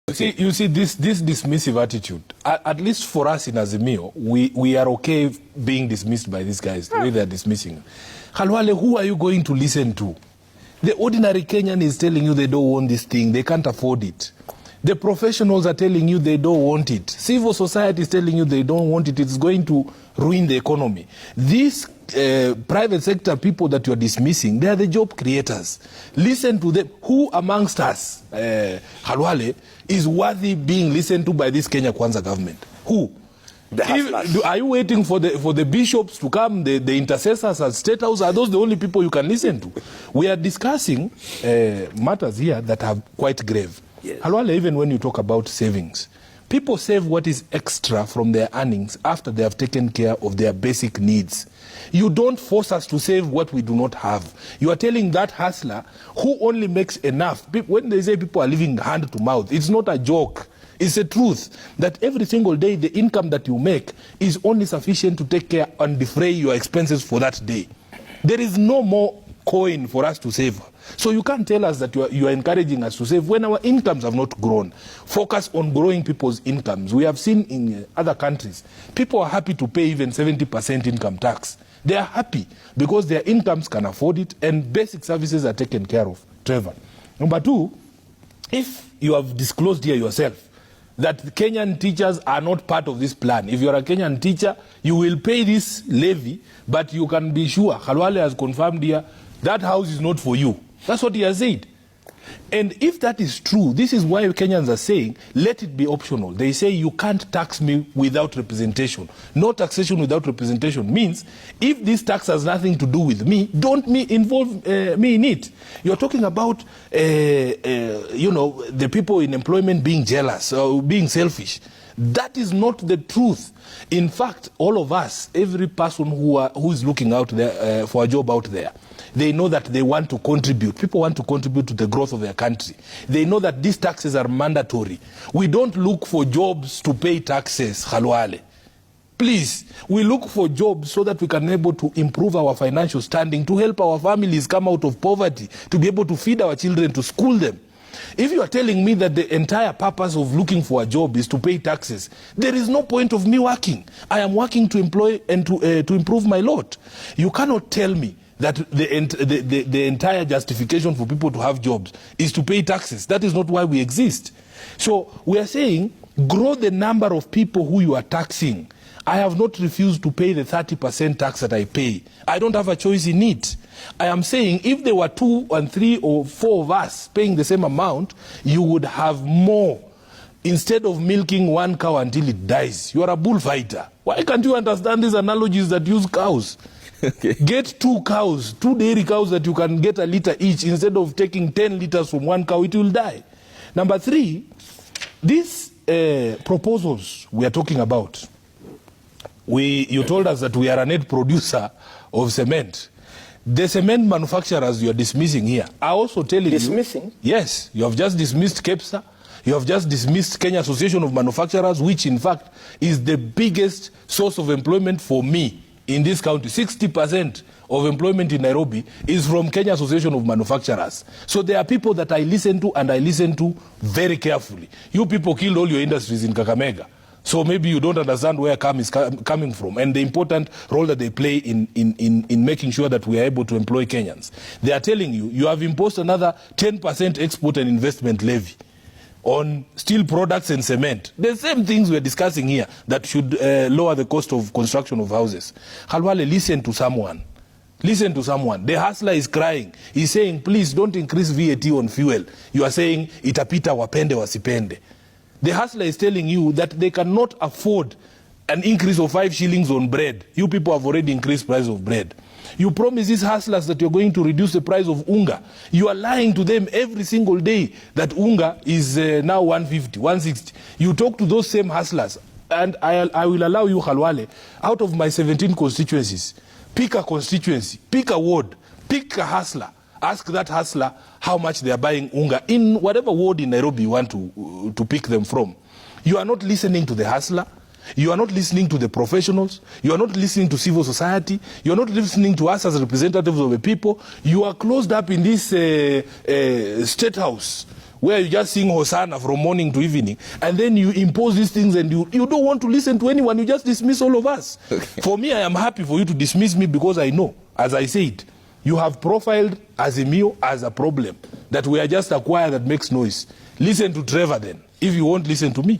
You see this dismissive attitude, at least for us in Azimio, we are okay being dismissed by these guys, the way they are dismissing. Khalwale, who are you going to listen to? The ordinary Kenyan is telling you they don't want this thing, they can't afford it. The professionals are telling you they don't want it. Civil society is telling you they don't want it, it's going to ruin the economy. These private sector people that you are dismissing, they are the job creators. Listen to them. Who amongst us, Khalwale, is worthy being listened to by this Kenya Kwanza government? Who? Are you waiting for the bishops to come, the intercessors at State House? Are those the only people you can listen to? We are discussing matters here that are quite grave. Yes. Khalwale, even when you talk about savings, people save what is extra from their earnings after they have taken care of their basic needs. You don't force us to save what we do not have. You are telling that hustler who only makes enough. When they say people are living hand to mouth, it's not a joke. It's a truth that every single day the income that you make is only sufficient to take care and defray your expenses for that day. There is no more coin for us to save. So you can't tell us that you are encouraging us to save when our incomes have not grown. Focus on growing people's incomes. We have seen in other countries, people are happy to pay even 70% income tax. They are happy because their incomes can afford it and basic services are taken care of. Trevor. Number two, if you have disclosed here yourself that Kenyan teachers are not part of this plan, if you are a Kenyan teacher, you will pay this levy, but you can be sure, Khalwale has confirmed here, that house is not for you. That's what he has said. And if that is true, this is why Kenyans are saying, let it be optional. They say you can't tax me without representation. No taxation without representation means if this tax has nothing to do with me, don't involve me in it. You're talking about, the people in employment being jealous or being selfish. That is not the truth. In fact, all of us, every person who is looking out there for a job out there, they know that they want to contribute. People want to contribute to the growth of their country. They know that these taxes are mandatory. We don't look for jobs to pay taxes, Khalwale. Please, we look for jobs so that we can be able to improve our financial standing, to help our families come out of poverty, to be able to feed our children, to school them. If you are telling me that the entire purpose of looking for a job is to pay taxes, there is no point of me working. I am working to employ and to improve my lot. You cannot tell me that the entire justification for people to have jobs is to pay taxes. That is not why we exist. So we are saying, grow the number of people who you are taxing. I have not refused to pay the 30% tax that I pay. I don't have a choice in it. I am saying if there were 2 and 3 or 4 of us paying the same amount, you would have more. Instead of milking one cow until it dies, you are a bullfighter. Why can't you understand these analogies that use cows? Okay. Get 2 cows, 2 dairy cows that you can get a liter each. Instead of taking 10 liters from one cow, it will die. Number 3, these proposals we are talking about, you told us that we are a net producer of cement. The cement manufacturers you are dismissing here are also telling you... Dismissing? Yes. You have just dismissed KEPSA. You have just dismissed Kenya Association of Manufacturers, which in fact is the biggest source of employment for me in this county. 60% of employment in Nairobi is from Kenya Association of Manufacturers. So there are people that I listen to, and I listen to very carefully. You people killed all your industries in Kakamega. So maybe you don't understand where CAM is coming from and the important role that they play in making sure that we are able to employ Kenyans. They are telling you, you have imposed another 10% export and investment levy on steel products and cement. The same things we're discussing here that should lower the cost of construction of houses. Khalwale, listen to someone. Listen to someone. The hustler is crying. He's saying, please don't increase VAT on fuel. You are saying, itapita wapende wasipende. The hustler is telling you that they cannot afford an increase of 5 shillings on bread. You people have already increased price of bread. You promise these hustlers that you're going to reduce the price of unga. You are lying to them every single day that unga is now 150, 160. You talk to those same hustlers, and I will allow you, Khalwale, out of my 17 constituencies, pick a constituency, pick a ward, pick a hustler. Ask that hustler how much they are buying unga in whatever ward in Nairobi you want to pick them from. You are not listening to the hustler. You are not listening to the professionals. You are not listening to civil society. You are not listening to us as representatives of the people. You are closed up in this state house where you just sing Hosanna from morning to evening, and then you impose these things and you don't want to listen to anyone, you just dismiss all of us. Okay. For me, I am happy for you to dismiss me because I know, as I said, you have profiled Azimio as a problem, that we are just a choir that makes noise. Listen to Trevor then, if you won't listen to me.